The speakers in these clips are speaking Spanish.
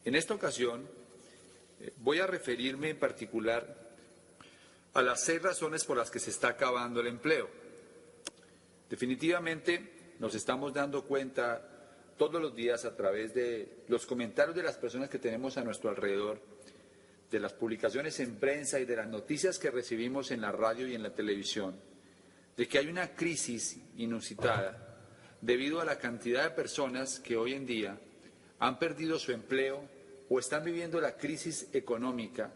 En esta ocasión voy a referirme en particular a las 6 razones por las que se está acabando el empleo. Definitivamente nos estamos dando cuenta todos los días a través de los comentarios de las personas que tenemos a nuestro alrededor, de las publicaciones en prensa y de las noticias que recibimos en la radio y en la televisión, de que hay una crisis inusitada debido a la cantidad de personas que hoy en día han perdido su empleo o están viviendo la crisis económica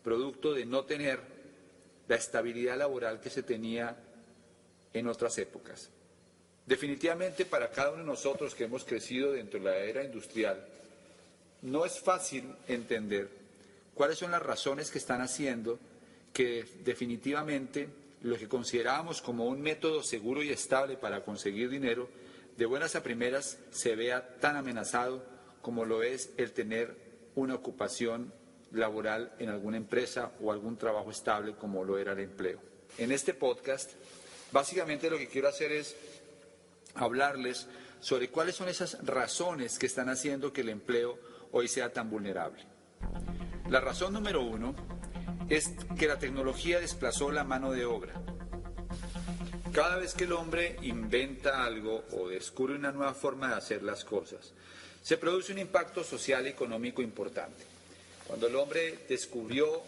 producto de no tener la estabilidad laboral que se tenía en otras épocas. Definitivamente para cada uno de nosotros que hemos crecido dentro de la era industrial, no es fácil entender cuáles son las razones que están haciendo que definitivamente lo que considerábamos como un método seguro y estable para conseguir dinero, de buenas a primeras se vea tan amenazado como lo es el tener una ocupación laboral en alguna empresa o algún trabajo estable como lo era el empleo. En este podcast, básicamente lo que quiero hacer es hablarles sobre cuáles son esas razones que están haciendo que el empleo hoy sea tan vulnerable. La razón número 1 es que la tecnología desplazó la mano de obra. Cada vez que el hombre inventa algo o descubre una nueva forma de hacer las cosas, se produce un impacto social y económico importante. Cuando el hombre descubrió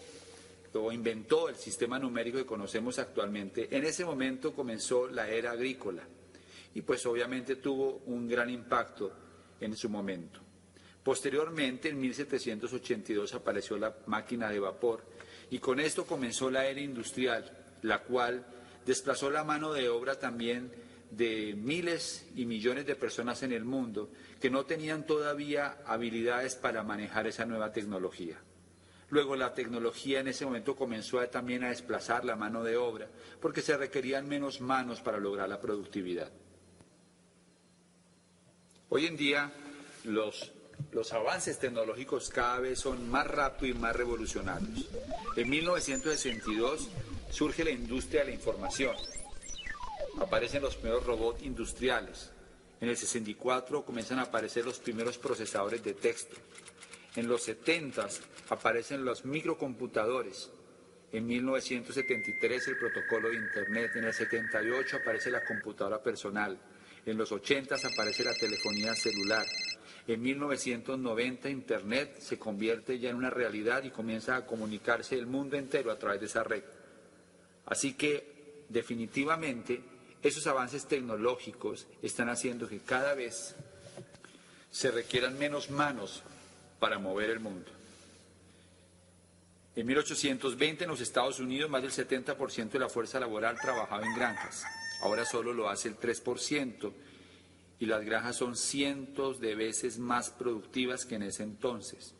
o inventó el sistema numérico que conocemos actualmente, en ese momento comenzó la era agrícola y pues obviamente tuvo un gran impacto en su momento. Posteriormente, en 1782 apareció la máquina de vapor y con esto comenzó la era industrial, la cual desplazó la mano de obra también de miles y millones de personas en el mundo que no tenían todavía habilidades para manejar esa nueva tecnología. Luego la tecnología en ese momento comenzó también a desplazar la mano de obra porque se requerían menos manos para lograr la productividad. Hoy en día los avances tecnológicos cada vez son más rápidos y más revolucionarios. En 1962 surge la industria de la información. Aparecen los primeros robots industriales. En el 64 comienzan a aparecer los primeros procesadores de texto. En los 70 aparecen los microcomputadores. En 1973 el protocolo de Internet. En el 78 aparece la computadora personal. En los 80 aparece la telefonía celular. En 1990 Internet se convierte ya en una realidad y comienza a comunicarse el mundo entero a través de esa red. Así que definitivamente esos avances tecnológicos están haciendo que cada vez se requieran menos manos para mover el mundo. En 1820 en los Estados Unidos más del 70% de la fuerza laboral trabajaba en granjas. Ahora solo lo hace el 3% y las granjas son cientos de veces más productivas que en ese entonces.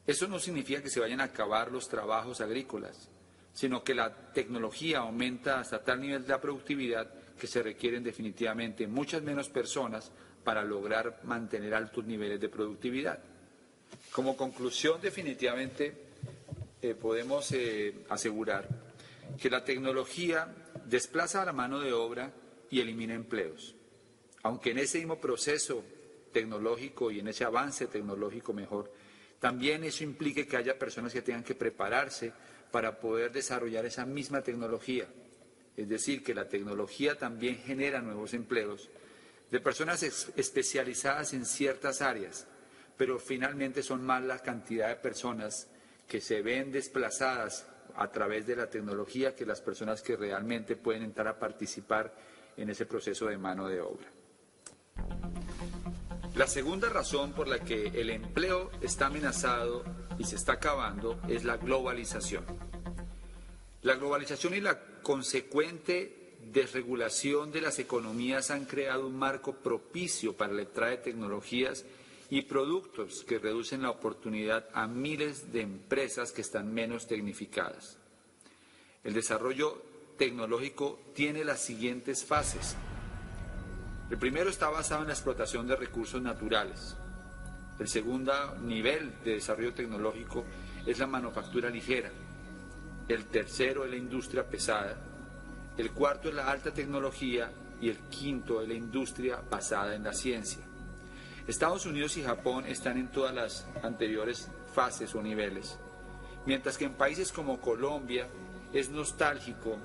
Eso no significa que se vayan a acabar los trabajos agrícolas, sino que la tecnología aumenta hasta tal nivel de la productividad que se requieren definitivamente muchas menos personas para lograr mantener altos niveles de productividad. Como conclusión, definitivamente podemos asegurar que la tecnología desplaza a la mano de obra y elimina empleos. Aunque en ese mismo proceso tecnológico y en ese avance tecnológico mejor, también eso implique que haya personas que tengan que prepararse para poder desarrollar esa misma tecnología. Es decir, que la tecnología también genera nuevos empleos de personas especializadas en ciertas áreas, pero finalmente son más la cantidad de personas que se ven desplazadas a través de la tecnología que las personas que realmente pueden entrar a participar en ese proceso de mano de obra. La segunda razón por la que el empleo está amenazado y se está acabando es la globalización. La globalización y la consecuente desregulación de las economías han creado un marco propicio para la entrada de tecnologías y productos que reducen la oportunidad a miles de empresas que están menos tecnificadas. El desarrollo tecnológico tiene las siguientes fases. El primero está basado en la explotación de recursos naturales. El segundo nivel de desarrollo tecnológico es la manufactura ligera. El tercero es la industria pesada. El cuarto es la alta tecnología y el quinto es la industria basada en la ciencia. Estados Unidos y Japón están en todas las anteriores fases o niveles, mientras que en países como Colombia es nostálgico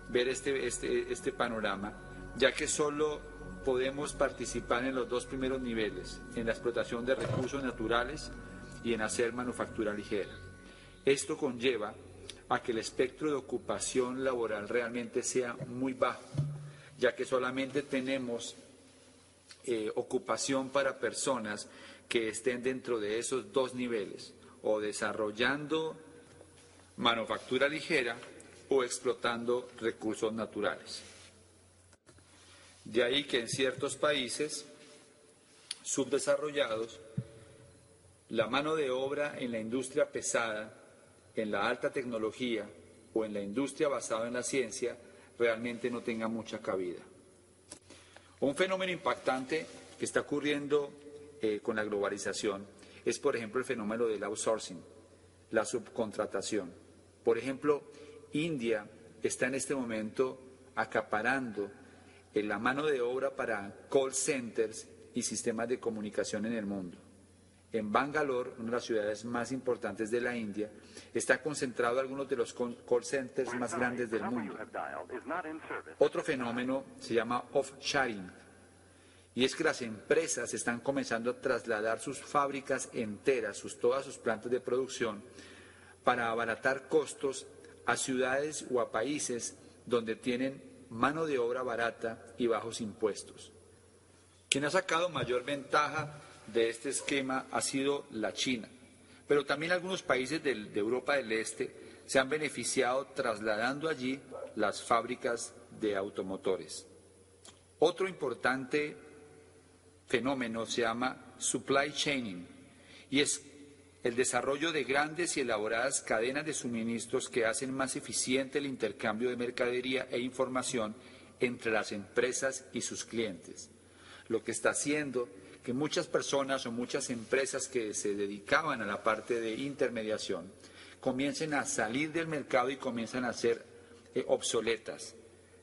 ver este panorama, ya que solo podemos participar en los dos primeros niveles, en la explotación de recursos naturales y en hacer manufactura ligera. Esto conlleva a que el espectro de ocupación laboral realmente sea muy bajo, ya que solamente tenemos ocupación para personas que estén dentro de esos dos niveles, o desarrollando manufactura ligera o explotando recursos naturales. De ahí que en ciertos países subdesarrollados, la mano de obra en la industria pesada, en la alta tecnología o en la industria basada en la ciencia realmente no tenga mucha cabida. Un fenómeno impactante que está ocurriendo con la globalización es, por ejemplo, el fenómeno del outsourcing, la subcontratación. Por ejemplo, India está en este momento acaparando la mano de obra para call centers y sistemas de comunicación en el mundo. En Bangalore, una de las ciudades más importantes de la India, está concentrado algunos de los call centers más grandes del mundo. Otro fenómeno se llama offshoring, y es que las empresas están comenzando a trasladar sus fábricas enteras, todas sus plantas de producción, para abaratar costos a ciudades o a países donde tienen mano de obra barata y bajos impuestos. Quien ha sacado mayor ventaja de este esquema ha sido la China, pero también algunos países de Europa del Este se han beneficiado trasladando allí las fábricas de automotores. Otro importante fenómeno se llama supply chaining, y es el desarrollo de grandes y elaboradas cadenas de suministros que hacen más eficiente el intercambio de mercadería e información entre las empresas y sus clientes, lo que está haciendo que muchas personas o muchas empresas que se dedicaban a la parte de intermediación comiencen a salir del mercado y comiencen a ser obsoletas.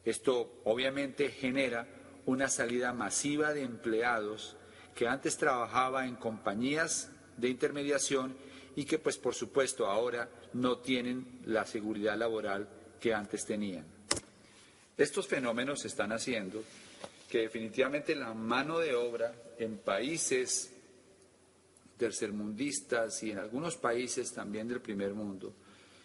Esto obviamente genera una salida masiva de empleados que antes trabajaba en compañías de intermediación y que pues por supuesto ahora no tienen la seguridad laboral que antes tenían. Estos fenómenos están haciendo que definitivamente la mano de obra en países tercermundistas y en algunos países también del primer mundo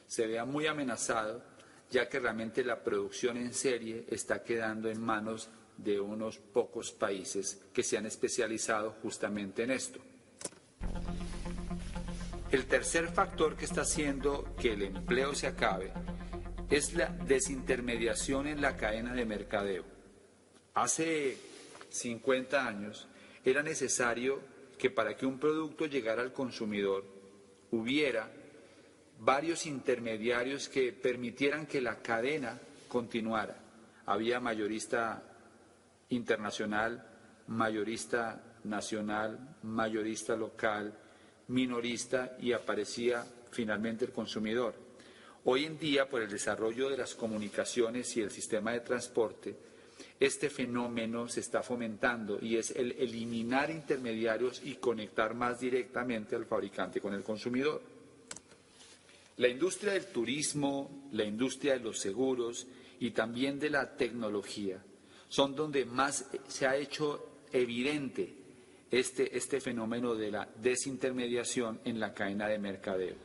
se vea muy amenazado, ya que realmente la producción en serie está quedando en manos de unos pocos países que se han especializado justamente en esto. El tercer factor que está haciendo que el empleo se acabe es la desintermediación en la cadena de mercadeo. Hace 50 años era necesario que para que un producto llegara al consumidor hubiera varios intermediarios que permitieran que la cadena continuara. Había mayorista internacional, mayorista nacional, mayorista local, minorista y aparecía finalmente el consumidor. Hoy en día, por el desarrollo de las comunicaciones y el sistema de transporte, este fenómeno se está fomentando y es el eliminar intermediarios y conectar más directamente al fabricante con el consumidor. La industria del turismo, la industria de los seguros y también de la tecnología son donde más se ha hecho evidente este fenómeno de la desintermediación en la cadena de mercadeo.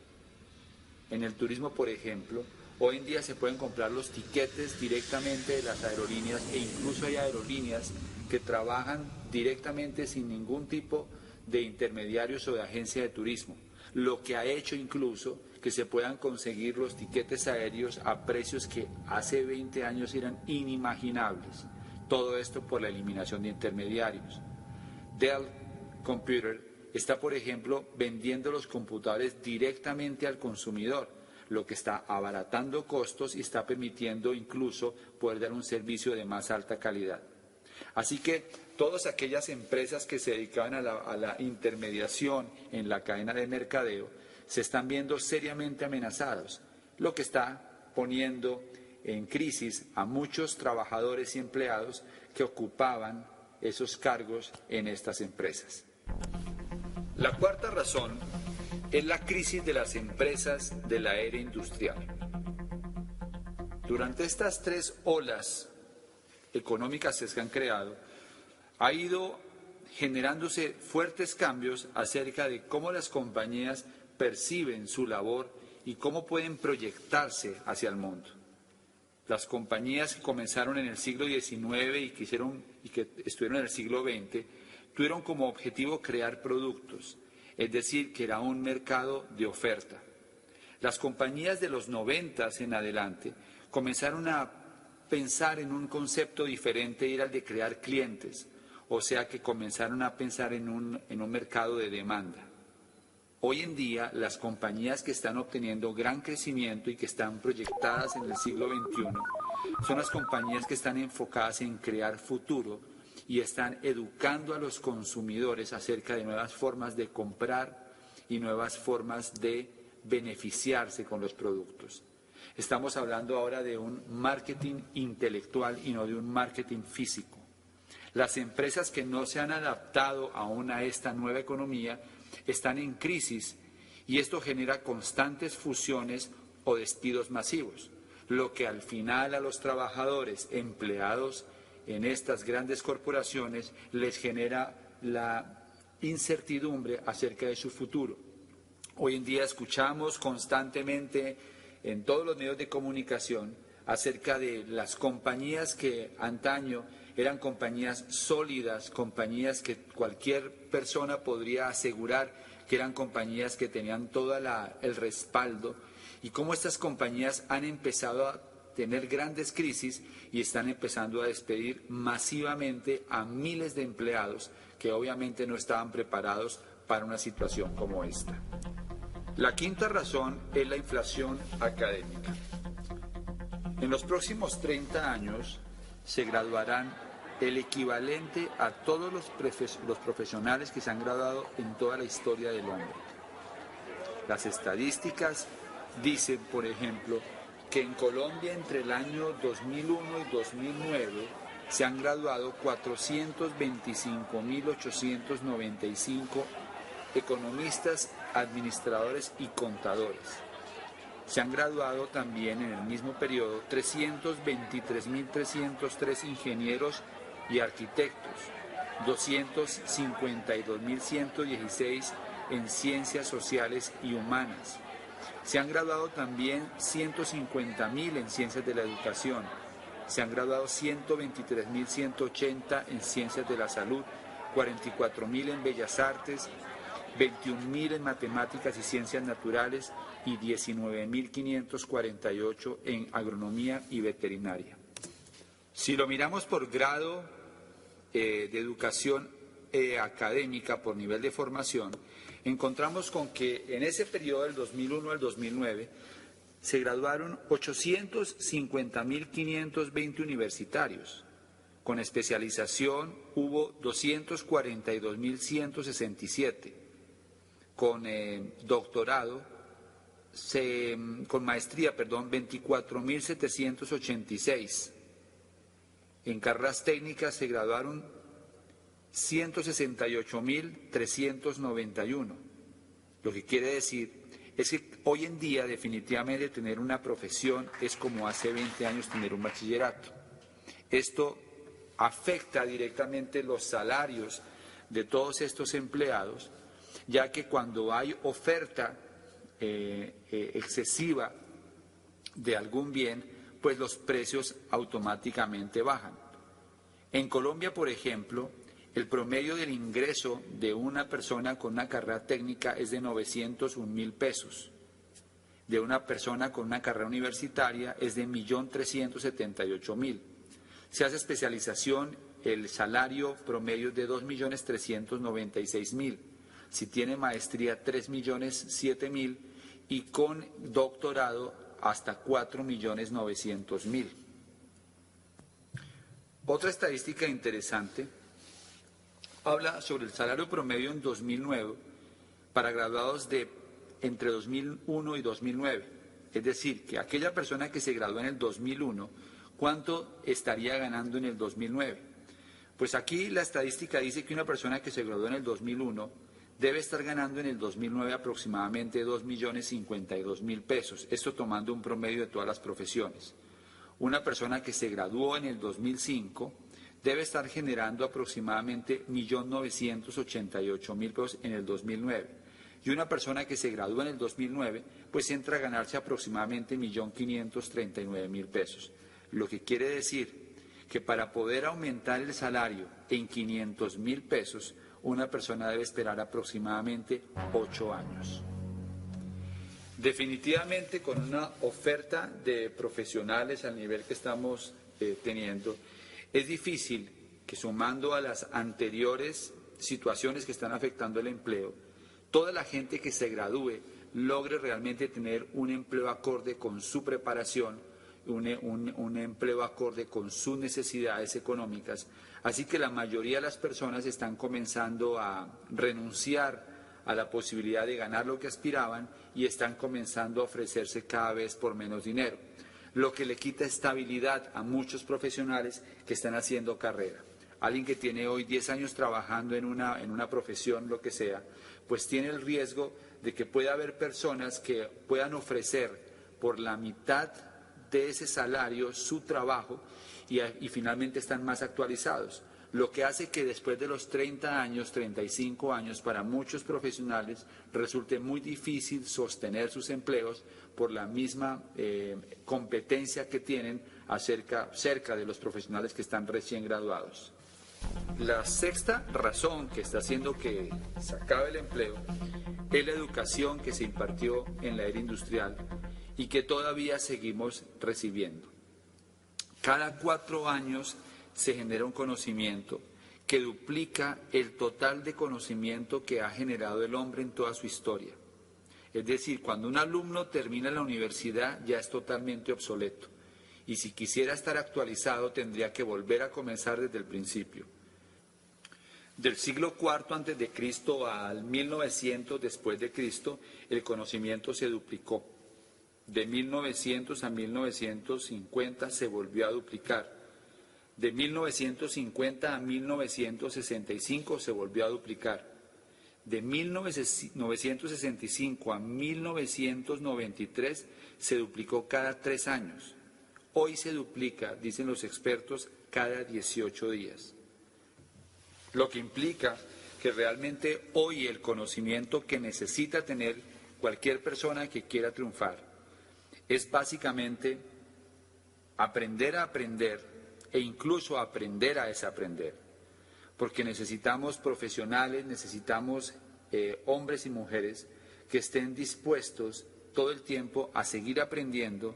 En el turismo, por ejemplo, hoy en día se pueden comprar los tiquetes directamente de las aerolíneas e incluso hay aerolíneas que trabajan directamente sin ningún tipo de intermediarios o de agencia de turismo, lo que ha hecho incluso que se puedan conseguir los tiquetes aéreos a precios que hace 20 años eran inimaginables. Todo esto por la eliminación de intermediarios. Dell Computer está, por ejemplo, vendiendo los computadores directamente al consumidor, lo que está abaratando costos y está permitiendo incluso poder dar un servicio de más alta calidad. Así que todas aquellas empresas que se dedicaban a la intermediación en la cadena de mercadeo se están viendo seriamente amenazados, lo que está poniendo en crisis a muchos trabajadores y empleados que ocupaban esos cargos en estas empresas. La cuarta razón es la crisis de las empresas de la era industrial. Durante estas tres olas económicas que se han creado, ha ido generándose fuertes cambios acerca de cómo las compañías perciben su labor y cómo pueden proyectarse hacia el mundo. Las compañías que comenzaron en el siglo XIX y que estuvieron en el siglo XX tuvieron como objetivo crear productos, es decir, que era un mercado de oferta. Las compañías de los 90 en adelante comenzaron a pensar en un concepto diferente y era el de crear clientes, o sea que comenzaron a pensar en un mercado de demanda. Hoy en día, las compañías que están obteniendo gran crecimiento y que están proyectadas en el siglo XXI son las compañías que están enfocadas en crear futuro y están educando a los consumidores acerca de nuevas formas de comprar y nuevas formas de beneficiarse con los productos. Estamos hablando ahora de un marketing intelectual y no de un marketing físico. Las empresas que no se han adaptado aún a esta nueva economía están en crisis y esto genera constantes fusiones o despidos masivos, lo que al final a los trabajadores empleados en estas grandes corporaciones les genera la incertidumbre acerca de su futuro. Hoy en día escuchamos constantemente en todos los medios de comunicación acerca de las compañías que antaño eran compañías sólidas, compañías que cualquier persona podría asegurar que eran compañías que tenían todo el respaldo, y cómo estas compañías han empezado a tener grandes crisis y están empezando a despedir masivamente a miles de empleados que obviamente no estaban preparados para una situación como esta. La quinta razón es la inflación académica. En los próximos 30 años se graduarán el equivalente a todos los profesionales que se han graduado en toda la historia del hombre. Las estadísticas dicen, por ejemplo, que en Colombia entre el año 2001 y 2009 se han graduado 425.895 economistas, administradores y contadores. Se han graduado también en el mismo periodo 323.303 ingenieros y arquitectos, 252.116 en ciencias sociales y humanas. Se han graduado también 150.000 en ciencias de la educación. Se han graduado 123.180 en ciencias de la salud, 44.000 en bellas artes, 21.000 en matemáticas y ciencias naturales y 19.548 en agronomía y veterinaria. Si lo miramos por grado de educación académica, por nivel de formación, encontramos con que en ese periodo del 2001 al 2009 se graduaron 850.520 universitarios. Con especialización hubo 242.167. Con doctorado, con maestría, 24.786. En carreras técnicas se graduaron 168.391. Lo que quiere decir es que hoy en día definitivamente tener una profesión es como hace 20 años tener un bachillerato. Esto afecta directamente los salarios de todos estos empleados, ya que cuando hay oferta excesiva de algún bien, pues los precios automáticamente bajan. En Colombia, por ejemplo, el promedio del ingreso de una persona con una carrera técnica es de 901.000 pesos. De una persona con una carrera universitaria es de 1.378.000. Se hace especialización, el salario promedio es de 2.396.000. Si tiene maestría, 3.007.000 y con doctorado hasta 4.900.000. Otra estadística interesante habla sobre el salario promedio en 2009 para graduados de entre 2001 y 2009. Es decir, que aquella persona que se graduó en el 2001, ¿cuánto estaría ganando en el 2009? Pues aquí la estadística dice que una persona que se graduó en el 2001 debe estar ganando en el 2009 aproximadamente 2.052.000 pesos, esto tomando un promedio de todas las profesiones. Una persona que se graduó en el 2005 debe estar generando aproximadamente 1.988.000 pesos en el 2009. Y una persona que se graduó en el 2009, pues entra a ganarse aproximadamente 1.539.000 pesos. Lo que quiere decir que para poder aumentar el salario en 500.000 pesos, una persona debe esperar aproximadamente 8 años. Definitivamente, con una oferta de profesionales al nivel que estamos teniendo, es difícil que, sumando a las anteriores situaciones que están afectando el empleo, toda la gente que se gradúe logre realmente tener un empleo acorde con su preparación, un empleo acorde con sus necesidades económicas. Así que la mayoría de las personas están comenzando a renunciar a la posibilidad de ganar lo que aspiraban y están comenzando a ofrecerse cada vez por menos dinero, lo que le quita estabilidad a muchos profesionales que están haciendo carrera. Alguien que tiene hoy 10 años trabajando en una profesión, lo que sea, pues tiene el riesgo de que pueda haber personas que puedan ofrecer por la mitad de ese salario su trabajo y finalmente están más actualizados, lo que hace que después de los 30 años, 35 años, para muchos profesionales resulte muy difícil sostener sus empleos por la misma competencia que tienen cerca de los profesionales que están recién graduados. La sexta razón que está haciendo que se acabe el empleo es la educación que se impartió en la era industrial y que todavía seguimos recibiendo. Cada 4 años se genera un conocimiento que duplica el total de conocimiento que ha generado el hombre en toda su historia. Es decir, cuando un alumno termina la universidad ya es totalmente obsoleto y si quisiera estar actualizado tendría que volver a comenzar desde el principio. Del siglo IV antes de Cristo al 1900 después de Cristo, el conocimiento se duplicó. De 1900 a 1950 se volvió a duplicar. De 1950 a 1965 se volvió a duplicar. De 1965 a 1993 se duplicó cada 3 años. Hoy se duplica, dicen los expertos, cada 18 días. Lo que implica que realmente hoy el conocimiento que necesita tener cualquier persona que quiera triunfar es básicamente aprender a aprender e incluso aprender a desaprender, porque necesitamos profesionales, necesitamos hombres y mujeres que estén dispuestos todo el tiempo a seguir aprendiendo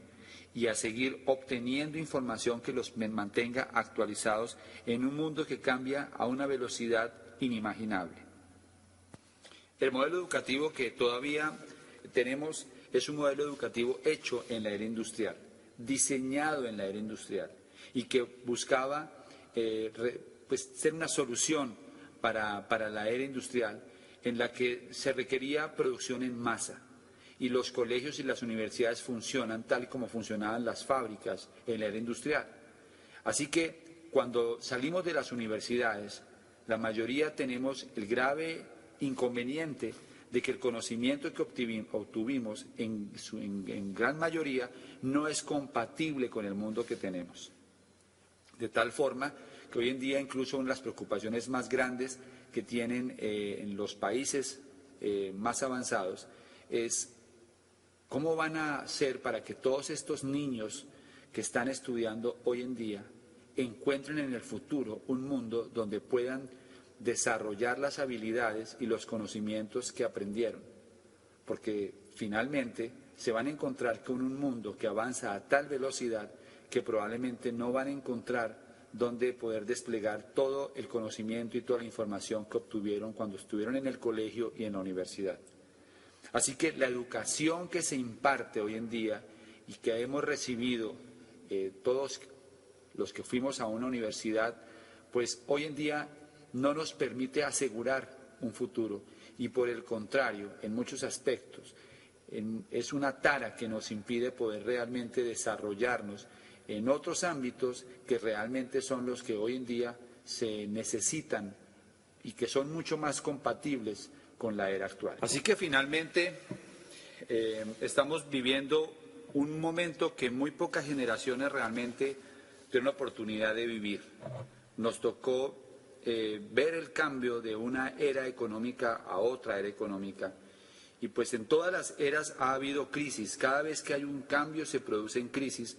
y a seguir obteniendo información que los mantenga actualizados en un mundo que cambia a una velocidad inimaginable. El modelo educativo que todavía tenemos es un modelo educativo hecho en la era industrial, diseñado en la era industrial y que buscaba ser una solución para la era industrial en la que se requería producción en masa. Y los colegios y las universidades funcionan tal y como funcionaban las fábricas en la era industrial. Así que cuando salimos de las universidades, la mayoría tenemos el grave inconveniente de que el conocimiento que obtuvimos en gran mayoría no es compatible con el mundo que tenemos. De tal forma que hoy en día incluso una de las preocupaciones más grandes que tienen en los países más avanzados es ¿cómo van a hacer para que todos estos niños que están estudiando hoy en día encuentren en el futuro un mundo donde puedan desarrollar las habilidades y los conocimientos que aprendieron? Porque finalmente se van a encontrar con un mundo que avanza a tal velocidad que probablemente no van a encontrar dónde poder desplegar todo el conocimiento y toda la información que obtuvieron cuando estuvieron en el colegio y en la universidad. Así que la educación que se imparte hoy en día y que hemos recibido todos los que fuimos a una universidad, pues hoy en día no nos permite asegurar un futuro y por el contrario, en muchos aspectos, es una tara que nos impide poder realmente desarrollarnos en otros ámbitos que realmente son los que hoy en día se necesitan y que son mucho más compatibles con la era actual. Así que finalmente estamos viviendo un momento que muy pocas generaciones realmente tienen la oportunidad de vivir. Nos tocó ver el cambio de una era económica a otra era económica. Y pues en todas las eras ha habido crisis. Cada vez que hay un cambio se producen crisis.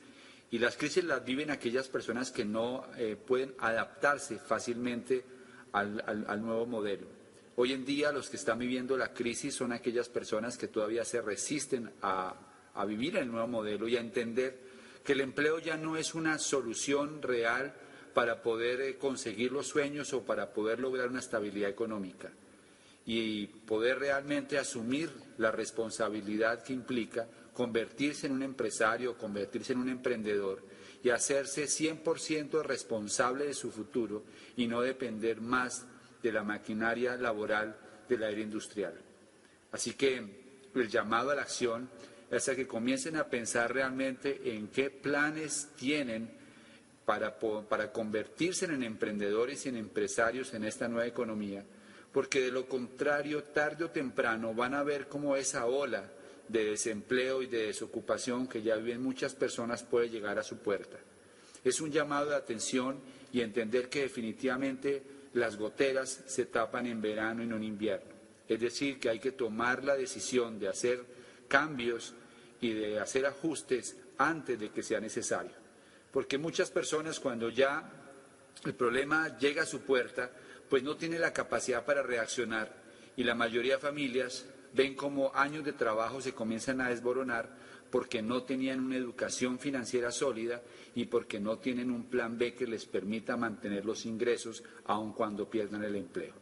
Y las crisis las viven aquellas personas que no pueden adaptarse fácilmente al nuevo modelo. Hoy en día los que están viviendo la crisis son aquellas personas que todavía se resisten a vivir el nuevo modelo y a entender que el empleo ya no es una solución real para poder conseguir los sueños o para poder lograr una estabilidad económica y poder realmente asumir la responsabilidad que implica convertirse en un empresario, convertirse en un emprendedor y hacerse 100% responsable de su futuro y no depender más de la maquinaria laboral de la era industrial. Así que el llamado a la acción es a que comiencen a pensar realmente en qué planes tienen para convertirse en emprendedores y en empresarios en esta nueva economía, porque de lo contrario, tarde o temprano van a ver cómo esa ola de desempleo y de desocupación que ya viven muchas personas puede llegar a su puerta. Es un llamado de atención y entender que definitivamente las goteras se tapan en verano y no en invierno. Es decir, que hay que tomar la decisión de hacer cambios y de hacer ajustes antes de que sea necesario. Porque muchas personas cuando ya el problema llega a su puerta, pues no tienen la capacidad para reaccionar y la mayoría de familias ven como años de trabajo se comienzan a desboronar porque no tenían una educación financiera sólida y porque no tienen un plan B que les permita mantener los ingresos aun cuando pierdan el empleo.